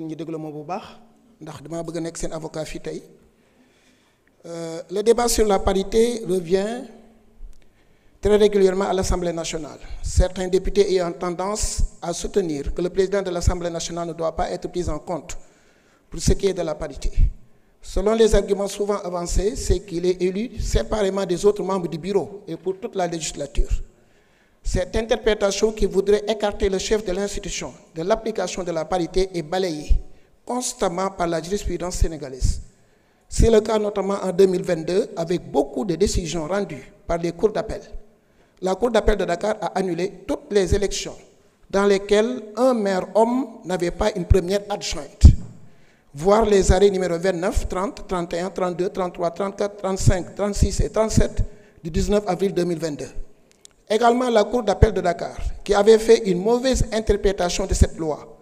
ñi déglu ma bu baax ndax dama bëgg nekk seen avocat fii tey le débat sur la parité revient très régulièrement à l'Assemblée nationale. Certains députés ayant tendance à soutenir que le président de l'Assemblée nationale ne doit pas être pris en compte pour ce qui est de la parité. Selon les arguments souvent avancés, c'est qu'il est élu séparément des autres membres du bureau et pour toute la législature. Cette interprétation qui voudrait écarter le chef de l'institution de l'application de la parité est balayée constamment par la jurisprudence sénégalaise. C'est le cas notamment en 2022 avec beaucoup de décisions rendues par les cours d'appel. La Cour d'appel de Dakar a annulé toutes les élections dans lesquelles un maire homme n'avait pas une première adjointe. Voir les arrêts numéro 29, 30, 31, 32, 33, 34, 35, 36 et 37 du 19 avril 2022. Également la Cour d'appel de Dakar, qui avait fait une mauvaise interprétation de cette loi,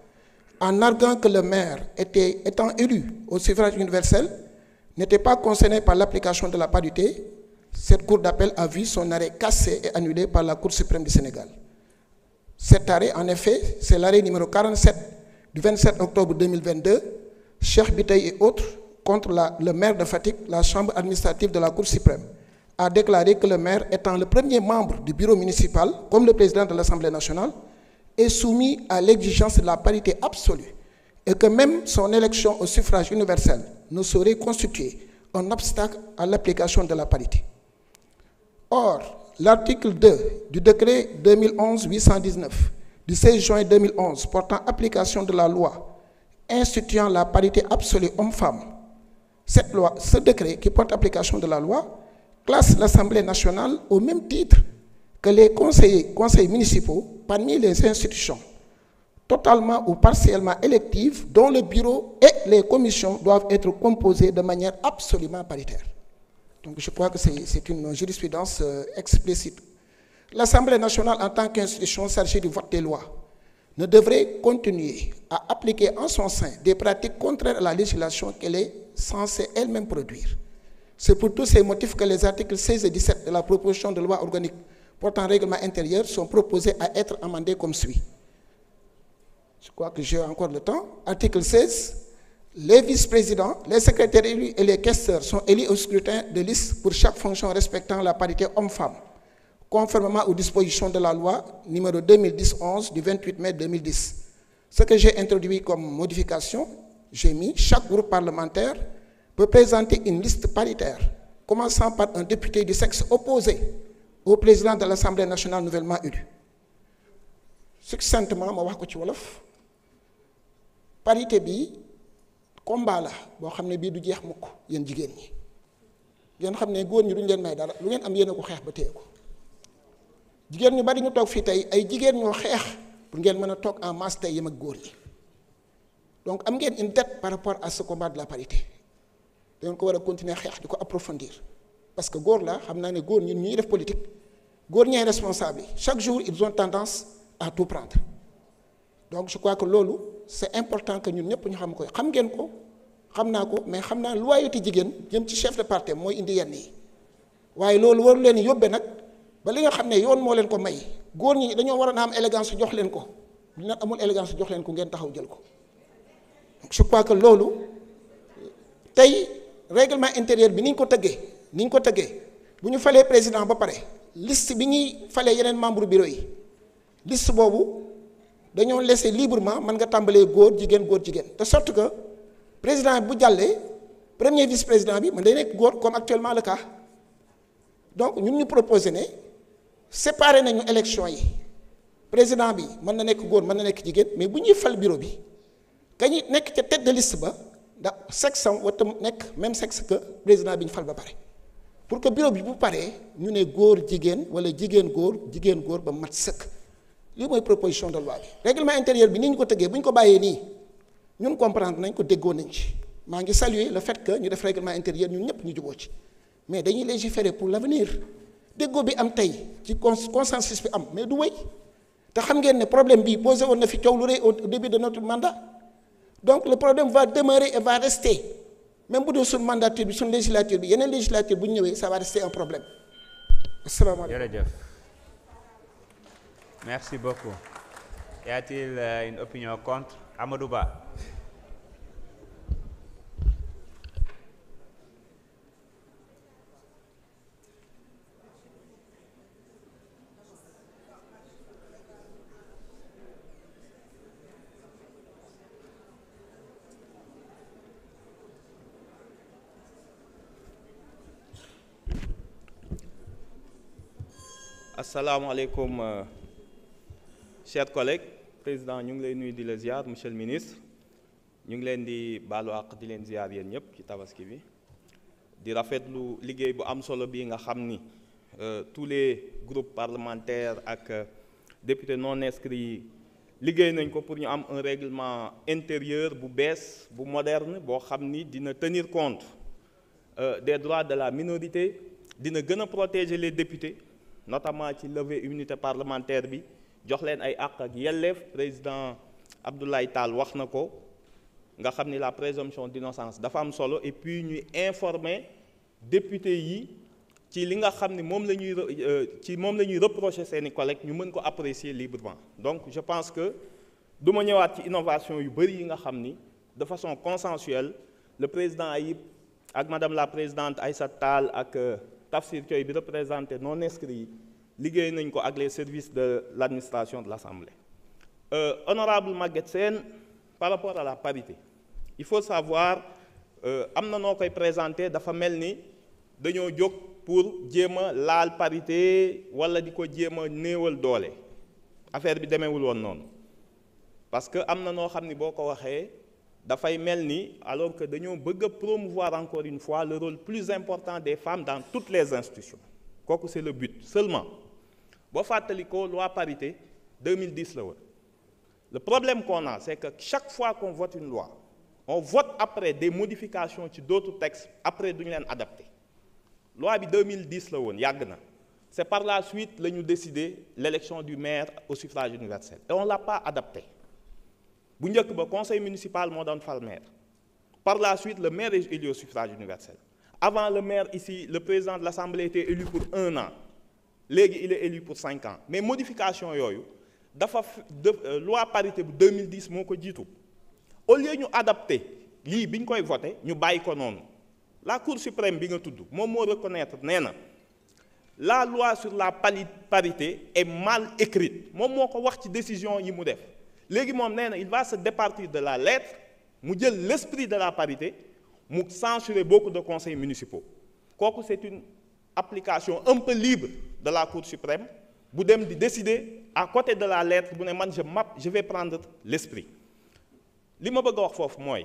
en arguant que le maire étant élu au suffrage universel, n'était pas concerné par l'application de la parité. Cette Cour d'appel a vu son arrêt cassé et annulé par la Cour suprême du Sénégal. Cet arrêt, en effet, c'est l'arrêt numéro 47 du 27 octobre 2022, Cheikh Biteye et autres, contre le maire de Fatick, la chambre administrative de la Cour suprême, a déclaré que le maire, étant le premier membre du bureau municipal, comme le président de l'Assemblée nationale, est soumis à l'exigence de la parité absolue et que même son élection au suffrage universel ne saurait constituer un obstacle à l'application de la parité. Or, l'article 2 du décret 2011-819 du 16 juin 2011 portant application de la loi instituant la parité absolue homme-femme, ce décret qui porte application de la loi classe l'Assemblée nationale au même titre que les conseils municipaux parmi les institutions totalement ou partiellement électives dont le bureau et les commissions doivent être composés de manière absolument paritaire. Donc je crois que c'est une jurisprudence explicite. L'Assemblée nationale en tant qu'institution chargée du vote des lois ne devrait continuer à appliquer en son sein des pratiques contraires à la législation qu'elle est censée elle-même produire. C'est pour tous ces motifs que les articles 16 et 17 de la proposition de loi organique portant règlement intérieur sont proposés à être amendés comme suit. Je crois que j'ai encore le temps. Article 16. Les vice-présidents, les secrétaires élus et les questeurs sont élus au scrutin de liste pour chaque fonction respectant la parité homme-femme, conformément aux dispositions de la loi numéro 2010-11 du 28 mai 2010. Ce que j'ai introduit comme modification, j'ai mis chaque groupe parlementaire peut présenter une liste paritaire, commençant par un député du sexe opposé au président de l'Assemblée nationale nouvellement élu. Succinctement, ma wax ko ci wolof parité bi combat la boo xam ne bii du jeex mukk yéen jigéen ñi ngeen xam ne góor ñi duñ leen may dara lu ngeen am yéen a ko xeex ba téye ko jigéen ñu bari ñu toog fii tey ay jigéen ñoo xeex pour ngeen mën a toog en masse tey yem ak góor ñi donc am ngeen une dette par rapport à ce combat de la parité dañ ko war a continuer xeex di ko approfondir parce que góor la xam naa ne góor ñun ñuy def politique góor ñooy responsable yi chaque jour ils ont tendance à tout prendre donc je crois que loolu c'est important que ñun ñëpp ñu xam ko xam ngeen ko xam naa ko mais xam naa loyauté jigéen jëm ci chef de parti mooy indi yenn yi waaye loolu waru leen yóbbe nag ba li nga xam ne yoon moo leen ko may góor ñi dañoo war a am élégance jox leen ko bu ñu amul élégance jox leen ko ngeen taxaw jël ko donc je crois que loolu tey règlement intérieur bi ni ñu ko tëggee bu ñu falee président ba pare liste bi ñuy falee yeneen membre bureau yi liste boobu dañoo laisser librement mën nga tàmbalee góor jigéen de sorte que président bu jàllee premier vice président bi mën day nekk góor comme actuellement le cas donc ñun ñu proposé ne séparer nañu élection yi président bi mën na nekk góor mën na nekk jigéen mais bu ñuy fal bureau bi kañu nekk ca tête de liste ba ndax sexe am wata nekk même sexe que président bi ñu fal ba pare pour que bureau bi bu paree ñu ne góor jigéen wala jigéen góor ba mat sëkk lii mooy proposition de loi bi règlement intérieur bi ni ñu ko tëggee bu ñu ko bàyyee nii ñun comprendre nañ ko déggoo nañ ci maa ngi saluer le fait que ñu def règlement intérieur ñun ñëpp ñu juboo ci mais dañuy légiférer pour l'avenir déggoo bi am tey ci consensus bi am mais du wéy te xam ngeen ne problème bi posé woon na fi coow lu rëy au début de notre mandat donc le problème va demeurer et va rester même bu dee suñ mandature bi suñ législature bi yeneen législature bu ñu ñëwee ça va rester un problème asalaamaaleykum. Jërëjëf. Merci beaucoup. Y a-t-il une opinion contre? Amadou Ba. asalaamaaleykum chers collègues président ñu ngi lay nuyu di la ziar monsieur le ministre ñu ngi leen di baalu àq di leen ziar yéen ñëpp ci tabaski bi di rafetlu liggéey bu am solo bii nga xam ni tous les groupes parlementaires ak députés non inscrits yi liggéey nañ ko pour ñu am un règlement intérieur bu bees bu moderne boo xam ni dina tenir compte des droits de la minorité dina gën a protéger les députés notamment ci levée immunité parlementaire bi jox leen ay àq ak yelleef président Abdoulaye Tall wax na ko nga xam ni la présomption d'innocence dafa am solo et puis ñuy informer député yi ci li nga xam ni moom la ñuy reprocher seeni collègues ñu mën ko apprécier librement donc je pense que du ma ñëwaat ci innovation yu bëri yi nga xam ni de façon consensuelle le président Ayib ak madame la présidente Aïssata Tall ak Tafsir Thioye bi représenté non inscrits yi liggéey nañ ko ak les services de l'administration de l'Assemblée. Honorable Maguette Sène par rapport à la parité il faut savoir am na noo koy présenter dafa mel ni dañoo jóg pour jéem a laal parité wala di ko jéem a néewal doole affaire bi demeewul woon noonu parce que am na noo xam ni boo ko waxee dafay mel ni alors que dañoo bëgg a promouvoir encore une fois le rôle plus important des femmes dans toutes les institutions kooku c'est le but seulement boo fàttali ko loi parité 2010 la woon le problème qu'on a c'est que chaque fois qu'on vote une loi on vote après des modifications ci d'autres textes après duñu leen adapté loi bi 2010 la woon yàgg na c'est par la suite la ñu décidé l'élection du maire au suffrage universel et on l'a pas adapté bu njëkk ba conseil municipal moo doon fal maire par la suite le maire est élu au suffrage universel avant le maire ici le président de l'Assemblée était élu pour 1 an léegi il est élu pour 5 ans mais modification yooyu dafa loi parité bu 2010 moo ko jiitu au lieu ñu adapté lii bi ñu koy voté ñu bàyyi ko noonu la Cour suprême bi nga tudd moom moo reconnaître nee na la loi sur la parité est mal écrite moom moo ko wax ci décision yi mu def léegi moom nee na il va se départir de la lettre mu jël l'esprit de la parité mu censurer beaucoup de conseils municipaux kooku c'est une application un peu libre de la Cour suprême bu dem di décider à côté de la lettre bu ne man je vais prendre l'esprit li ma bëgg a wax foofu mooy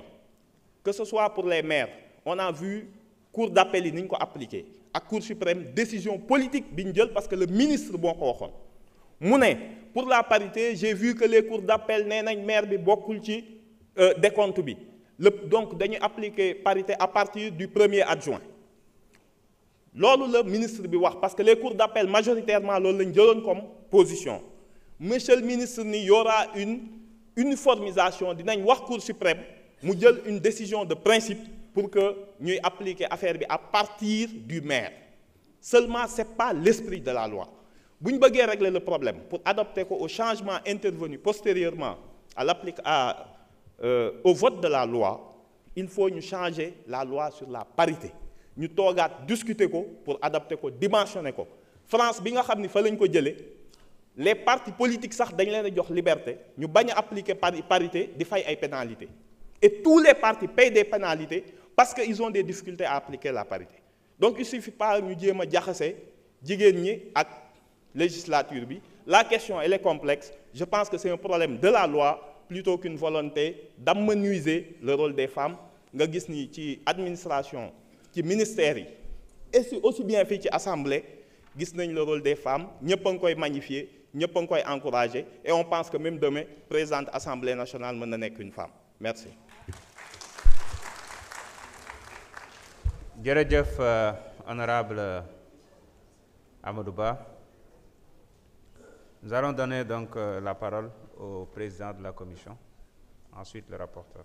que ce soit pour les maires on a vu cour d'appel yi ni ñu ko appliqué ak Cour suprême décision politique bi ñu jël parce que le ministre boo ko waxoon mu ne pour la parité j'ai vu que les cours d'appel nee nañ maire bi bokkul ci décompte bi donc dañuy appliquer parité à partir du premier adjoint loolu la ministre bi wax parce que les cours d'appel majoritairement loolu lañ jëloon comme position monsieur le ministre ni y aura une uniformisation dinañ wax Cour suprême mu jël une décision de principe pour que ñuy appliquer affaire bi à partir du maire seulement c'est pas l'esprit de la loi bu ñu bëggee régler le problème pour adapter ko au changement intervenu postérieurement au vote de la loi il faut ñu changer la loi sur la parité ñu toogaat discuter ko pour adapter ko dimensionner ko France bi nga xam ni fa lañ ko jëlee les partis politiques sax dañ leen a jox liberté ñu bañ a appliquer parité di fay ay pénalités et tous les partis payent des pénalités parce que ils ont des difficultés à appliquer la parité donc il suffit pas ñu jéem a jaxase jigéen ñi ak législature bi la question elle est complexe je pense que c'est un problème de la loi plutôt qu'une volonté d'amenuiser le rôle des femmes nga gis ni ci administration ci ministères yi et aussi bien fii ci assemblée gis nañ le rôle des femmes ñëpp a ngi koy magnifier ñëpp a ngi koy encourager et on pense que même demain présidente assemblée nationale mën na nekk une femme merci. jërëjëf honorable Amadou Ba. Nous allons donner donc la parole au président de la commission, ensuite le rapporteur.